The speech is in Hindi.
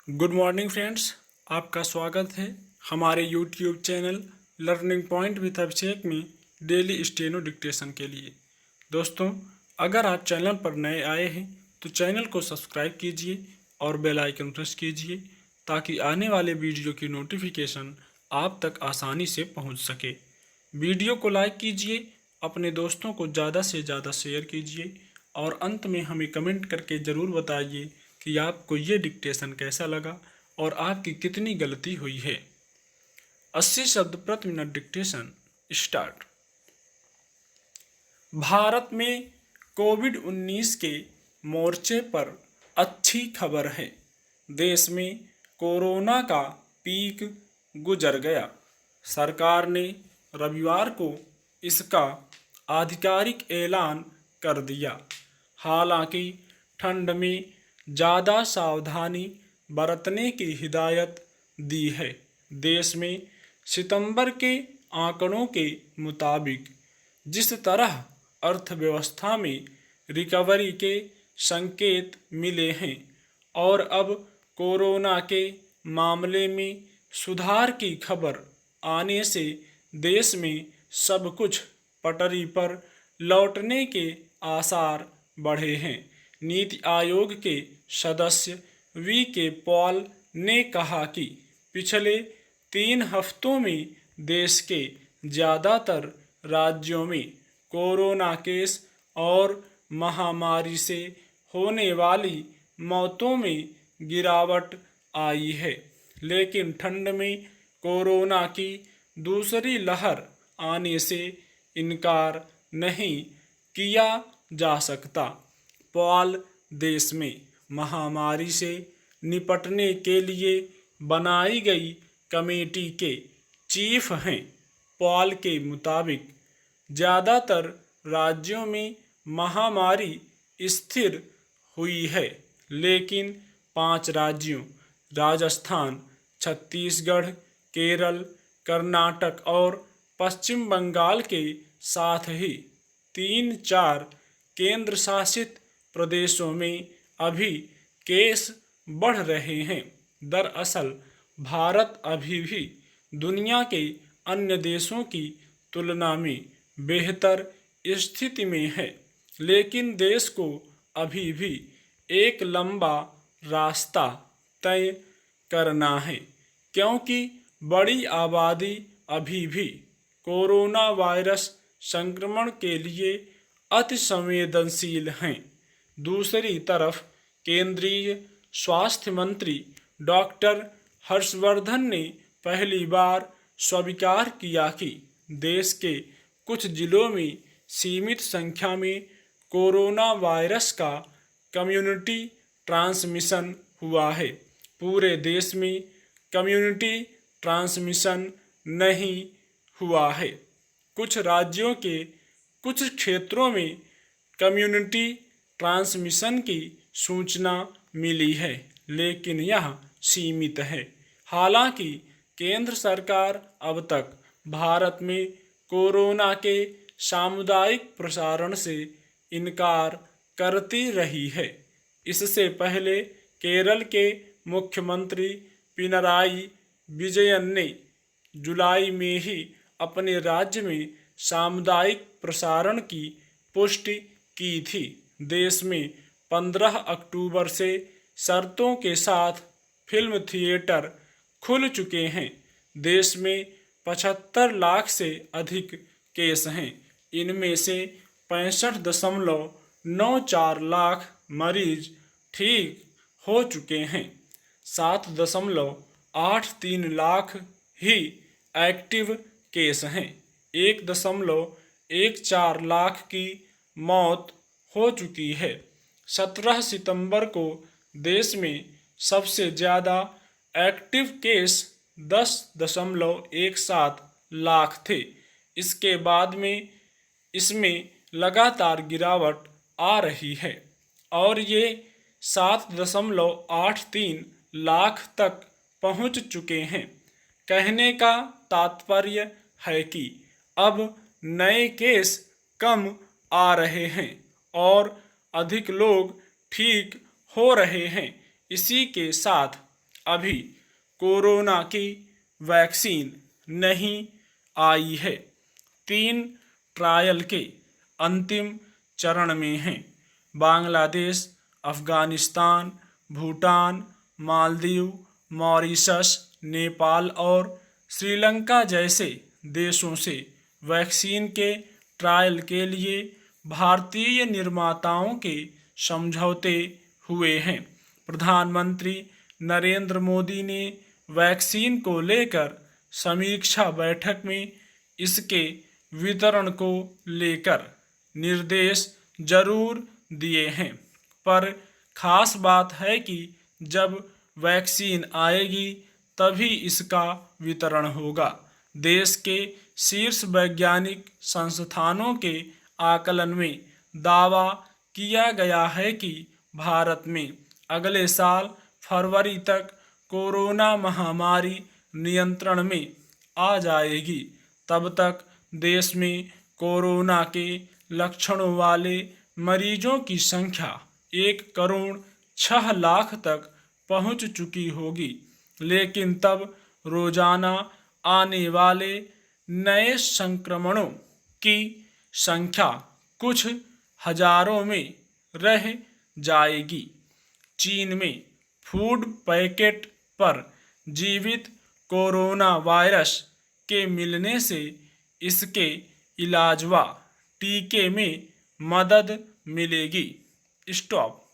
गुड मॉर्निंग फ्रेंड्स, आपका स्वागत है हमारे YouTube channel learning point with Abhishek में डेली स्टेनो डिक्टेशन के लिए। दोस्तों, अगर आप चैनल पर नए आए हैं तो चैनल को सब्सक्राइब कीजिए और बेल आइकन प्रेस कीजिए ताकि आने वाले वीडियो की नोटिफिकेशन आप तक आसानी से पहुंच सके। वीडियो को लाइक कीजिए, अपने दोस्तों को ज़्यादा से ज़्यादा शेयर कीजिए और अंत में हमें कमेंट करके ज़रूर बताइए कि आपको ये डिक्टेशन कैसा लगा और आपकी कितनी गलती हुई है। 80 शब्द प्रति मिनट डिक्टेशन स्टार्ट। भारत में कोविड-19 के मोर्चे पर अच्छी खबर है। देश में कोरोना का पीक गुजर गया। सरकार ने रविवार को इसका आधिकारिक ऐलान कर दिया। हालांकि ठंड में ज़्यादा सावधानी बरतने की हिदायत दी है। देश में सितंबर के आंकड़ों के मुताबिक जिस तरह अर्थव्यवस्था में रिकवरी के संकेत मिले हैं और अब कोरोना के मामले में सुधार की खबर आने से देश में सब कुछ पटरी पर लौटने के आसार बढ़े हैं। नीति आयोग के सदस्य वी.के. पॉल ने कहा कि पिछले 3 हफ्तों में देश के ज़्यादातर राज्यों में कोरोना केस और महामारी से होने वाली मौतों में गिरावट आई है, लेकिन ठंड में कोरोना की दूसरी लहर आने से इनकार नहीं किया जा सकता। पॉल देश में महामारी से निपटने के लिए बनाई गई कमेटी के चीफ हैं। पॉल के मुताबिक ज़्यादातर राज्यों में महामारी स्थिर हुई है, लेकिन 5 राज्यों राजस्थान, छत्तीसगढ़, केरल, कर्नाटक और पश्चिम बंगाल के साथ ही 3-4 केंद्र शासित प्रदेशों में अभी केस बढ़ रहे हैं। दरअसल भारत अभी भी दुनिया के अन्य देशों की तुलना में बेहतर स्थिति में है, लेकिन देश को अभी भी एक लंबा रास्ता तय करना है, क्योंकि बड़ी आबादी अभी भी कोरोना वायरस संक्रमण के लिए अति संवेदनशील हैं। दूसरी तरफ केंद्रीय स्वास्थ्य मंत्री डॉक्टर हर्षवर्धन ने पहली बार स्वीकार किया कि देश के कुछ जिलों में सीमित संख्या में कोरोना वायरस का कम्युनिटी ट्रांसमिशन हुआ है। पूरे देश में कम्युनिटी ट्रांसमिशन नहीं हुआ है। कुछ राज्यों के कुछ क्षेत्रों में कम्युनिटी ट्रांसमिशन की सूचना मिली है, लेकिन यह सीमित है। हालांकि केंद्र सरकार अब तक भारत में कोरोना के सामुदायिक प्रसारण से इनकार करती रही है। इससे पहले केरल के मुख्यमंत्री पिनराई विजयन ने जुलाई में ही अपने राज्य में सामुदायिक प्रसारण की पुष्टि की थी। देश में 15 अक्टूबर से शर्तों के साथ फिल्म थिएटर खुल चुके हैं। देश में 75 लाख से अधिक केस हैं। इनमें से 65.94 लाख मरीज ठीक हो चुके हैं। 7.83 लाख ही एक्टिव केस हैं। 1.14 लाख की मौत हो चुकी है। 17 सितंबर को देश में सबसे ज़्यादा एक्टिव केस 10.17 लाख थे। इसके बाद में इसमें लगातार गिरावट आ रही है और ये 7.83 लाख तक पहुंच चुके हैं। कहने का तात्पर्य है कि अब नए केस कम आ रहे हैं और अधिक लोग ठीक हो रहे हैं। इसी के साथ अभी कोरोना की वैक्सीन नहीं आई है। 3 ट्रायल के अंतिम चरण में हैं। बांग्लादेश, अफगानिस्तान, भूटान, मालदीव, मॉरिशस, नेपाल और श्रीलंका जैसे देशों से वैक्सीन के ट्रायल के लिए भारतीय निर्माताओं के समझौते हुए हैं। प्रधानमंत्री नरेंद्र मोदी ने वैक्सीन को लेकर समीक्षा बैठक में इसके वितरण को लेकर निर्देश जरूर दिए हैं, पर खास बात है कि जब वैक्सीन आएगी तभी इसका वितरण होगा। देश के शीर्ष वैज्ञानिक संस्थानों के आकलन में दावा किया गया है कि भारत में अगले साल फरवरी तक कोरोना महामारी नियंत्रण में आ जाएगी। तब तक देश में कोरोना के लक्षणों वाले मरीजों की संख्या 1,06,00,000 तक पहुंच चुकी होगी, लेकिन तब रोजाना आने वाले नए संक्रमणों की संख्या कुछ हजारों में रह जाएगी। चीन में फूड पैकेट पर जीवित कोरोना वायरस के मिलने से इसके इलाज व टीके में मदद मिलेगी। स्टॉप।